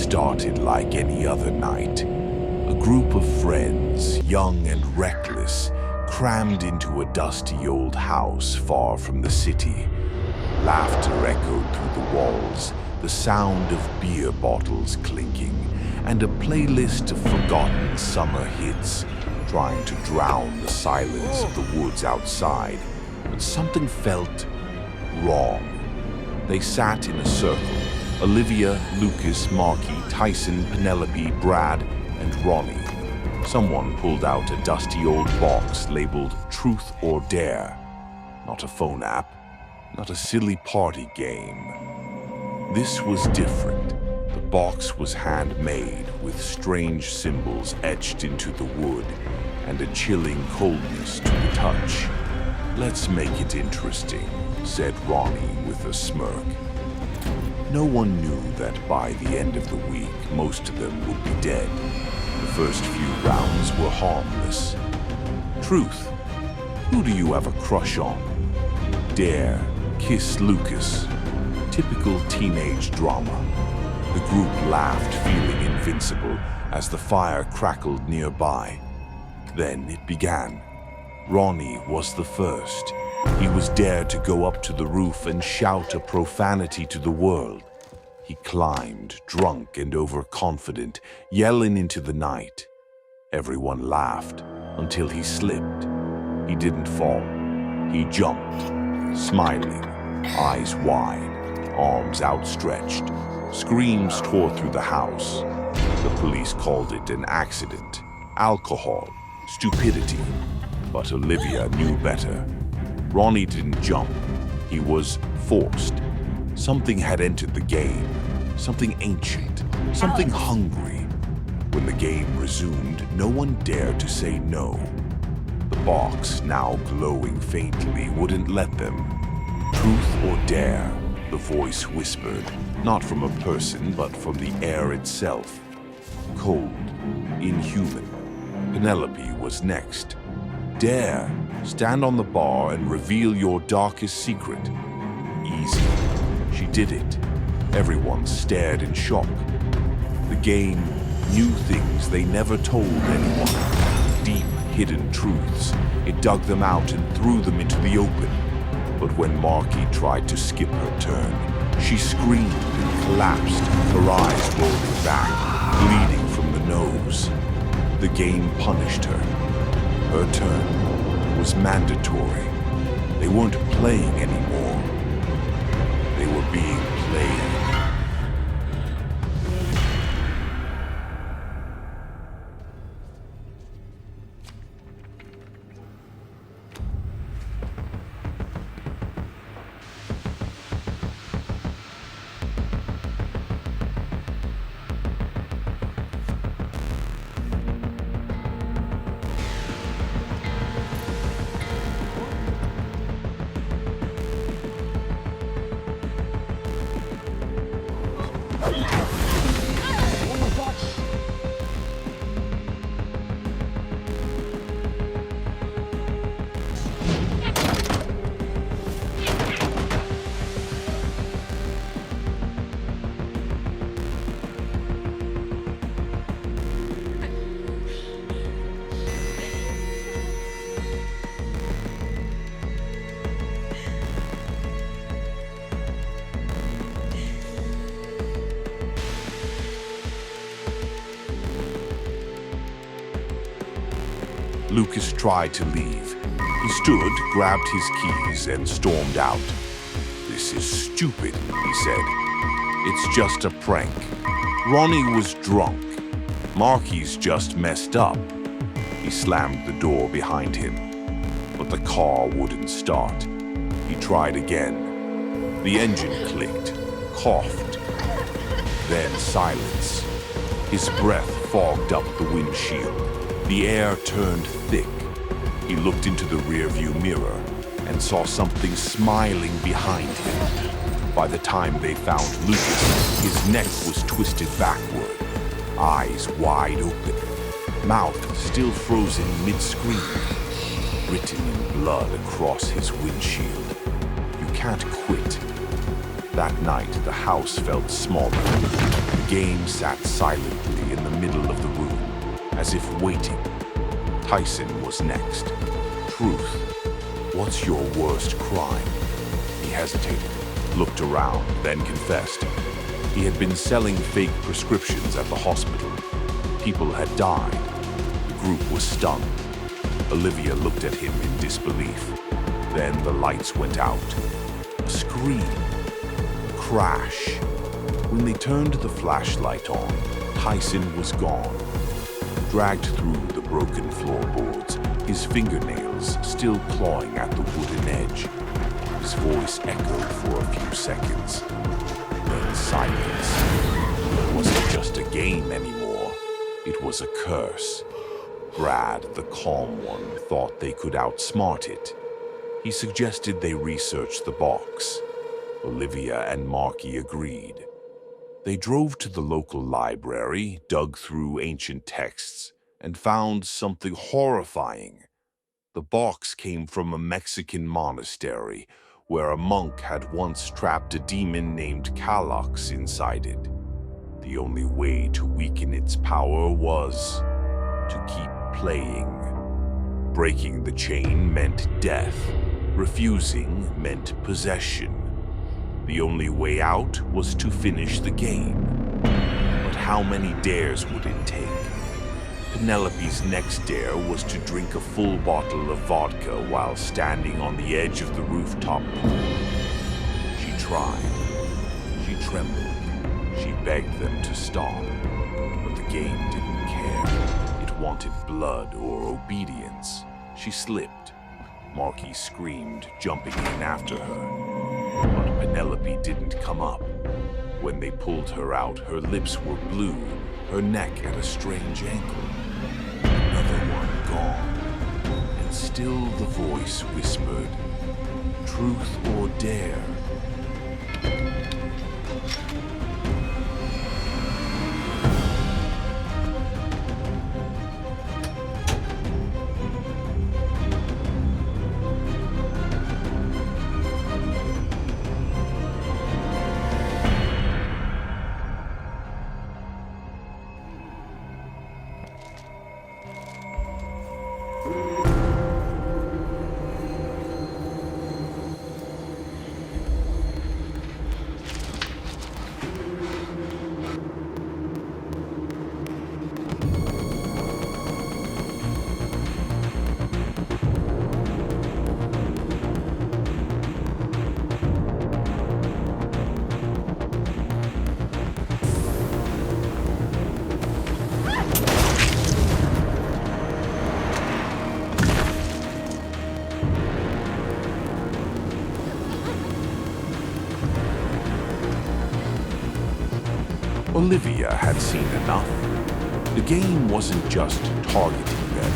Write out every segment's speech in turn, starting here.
started like any other night. A group of friends, young and reckless, crammed into a dusty old house far from the city. Laughter echoed through the walls, the sound of beer bottles clinking, and a playlist of forgotten summer hits trying to drown the silence of the woods outside. But something felt wrong. They sat in a circle. Olivia, Lucas, Marky, Tyson, Penelope, Brad, and Ronnie. Someone pulled out a dusty old box labeled Truth or Dare. Not a phone app, not a silly party game. This was different. The box was handmade with strange symbols etched into the wood and a chilling coldness to the touch. "Let's make it interesting," said Ronnie with a smirk. No one knew that by the end of the week, most of them would be dead. The first few rounds were harmless. Truth. Who do you have a crush on? Dare. Kiss Lucas. Typical teenage drama. The group laughed, feeling invincible, as the fire crackled nearby. Then it began. Ronnie was the first. He was dared to go up to the roof and shout a profanity to the world. He climbed, drunk and overconfident, yelling into the night. Everyone laughed until he slipped. He didn't fall. He jumped, smiling, eyes wide, arms outstretched. Screams tore through the house. The police called it an accident, alcohol, stupidity. But Olivia knew better. Ronnie didn't jump. He was forced. Something had entered the game. Something ancient. Something hungry. When the game resumed, no one dared to say no. The box, now glowing faintly, wouldn't let them. Truth or dare, the voice whispered, not from a person, but from the air itself. Cold, inhuman. Penelope was next. Dare, stand on the bar and reveal your darkest secret. Easy. She did it. Everyone stared in shock. The game knew things they never told anyone. Deep, hidden truths. It dug them out and threw them into the open. But when Marky tried to skip her turn, she screamed and collapsed, her eyes rolling back, bleeding from the nose. The game punished her. Her turn was mandatory. They weren't playing anymore. They were being played. Lucas tried to leave. He stood, grabbed his keys, and stormed out. "This is stupid," he said. "It's just a prank. Ronnie was drunk. Marky's just messed up." He slammed the door behind him, but the car wouldn't start. He tried again. The engine clicked, coughed. Then silence. His breath fogged up the windshield. The air turned thick. He looked into the rearview mirror and saw something smiling behind him. By the time they found Lucas, his neck was twisted backward, eyes wide open, mouth still frozen mid-scream, written in blood across his windshield. "You can't quit." That night, the house felt smaller. The game sat silently in the middle of the room, as if waiting. Tyson was next. Truth, what's your worst crime? He hesitated, looked around, then confessed. He had been selling fake prescriptions at the hospital. People had died. The group was stunned. Olivia looked at him in disbelief. Then the lights went out. A scream. A crash. When they turned the flashlight on, Tyson was gone. Dragged through the broken floorboards, his fingernails still clawing at the wooden edge. His voice echoed for a few seconds. Then silence. It wasn't just a game anymore. It was a curse. Brad, the calm one, thought they could outsmart it. He suggested they research the box. Olivia and Marky agreed. They drove to the local library, dug through ancient texts, and found something horrifying. The box came from a Mexican monastery, where a monk had once trapped a demon named Kalox inside it. The only way to weaken its power was to keep playing. Breaking the chain meant death. Refusing meant possession. The only way out was to finish the game. But how many dares would it take? Penelope's next dare was to drink a full bottle of vodka while standing on the edge of the rooftop pool. She tried. She trembled. She begged them to stop. But the game didn't care. It wanted blood or obedience. She slipped. Marky screamed, jumping in after her. But Penelope didn't come up. When they pulled her out, her lips were blue, her neck at a strange angle. Another one gone. And still the voice whispered, "Truth or dare?" Olivia had seen enough. The game wasn't just targeting them.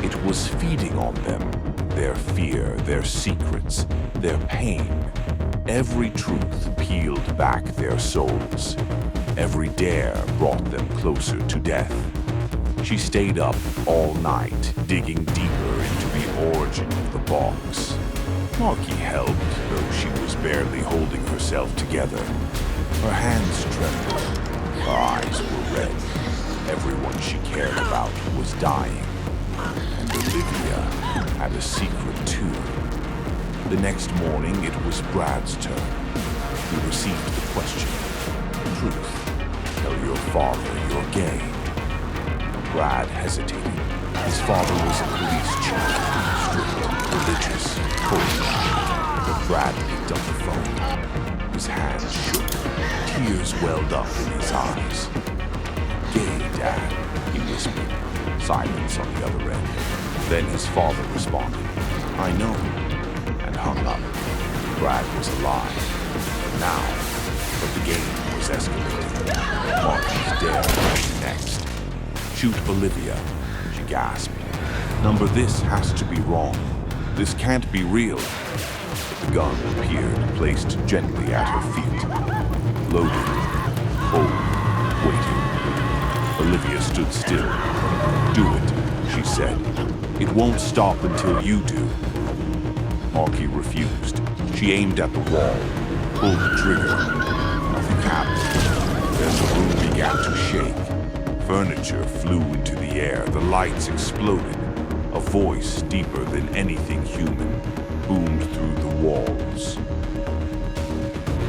It was feeding on them. Their fear, their secrets, their pain. Every truth peeled back their souls. Every dare brought them closer to death. She stayed up all night, digging deeper into the origin of the box. Marky helped, though she was barely holding herself together. Her hands trembled. Her eyes were red. Everyone she cared about was dying. And Olivia had a secret too. The next morning, it was Brad's turn. He received the question, "Truth, tell your father you're gay." Brad hesitated. His father was a police chief, strict, religious, cold. But Brad picked up the phone. His hands shook. Tears welled up in his eyes. "Gay, Dad," he whispered. Silence on the other end. Then his father responded, "I know," and hung up. Brad was alive. Now, but the game was escalating. Marky's dare was next. "Shoot Olivia," she gasped. "Number, this has to be wrong. This can't be real." The gun appeared, placed gently at her feet. Loaded, cold, waiting. Olivia stood still. "Do it," she said. "It won't stop until you do." Marky refused. She aimed at the wall, pulled the trigger. Nothing happened. Then the room began to shake. Furniture flew into the air, the lights exploded. A voice deeper than anything human boomed through the walls.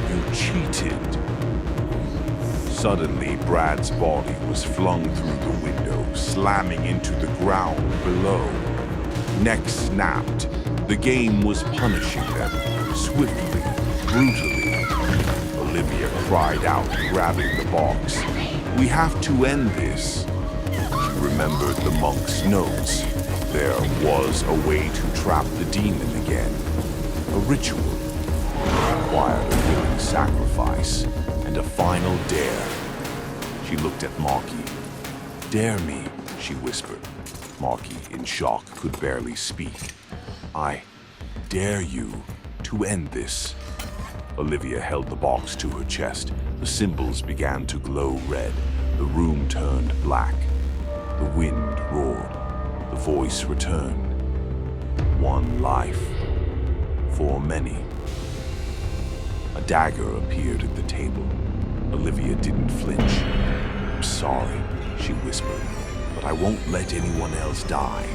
"You cheated." Suddenly, Brad's body was flung through the window, slamming into the ground below. Necks snapped. The game was punishing them, swiftly, brutally. Olivia cried out, grabbing the box. "We have to end this." She remembered the monk's notes. There was a way to trap the demon again. A ritual. It required a willing sacrifice and a final dare. She looked at Marky. "Dare me," she whispered. Marky, in shock, could barely speak. "I dare you to end this." Olivia held the box to her chest. The symbols began to glow red. The room turned black. The wind roared. The voice returned. "One life for many." A dagger appeared at the table. Olivia didn't flinch. "I'm sorry," she whispered, "but I won't let anyone else die."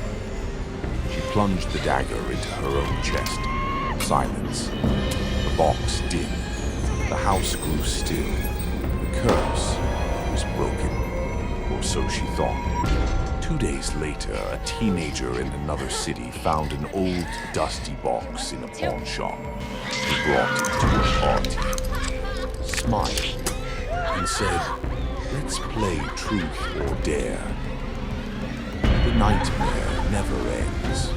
She plunged the dagger into her own chest. Silence. The box dimmed. The house grew still. The curse was broken, or so she thought. 2 days later, a teenager in another city found an old, dusty box in a pawn shop. He brought it to a party, smiled, and said, "Let's play truth or dare." The nightmare never ends.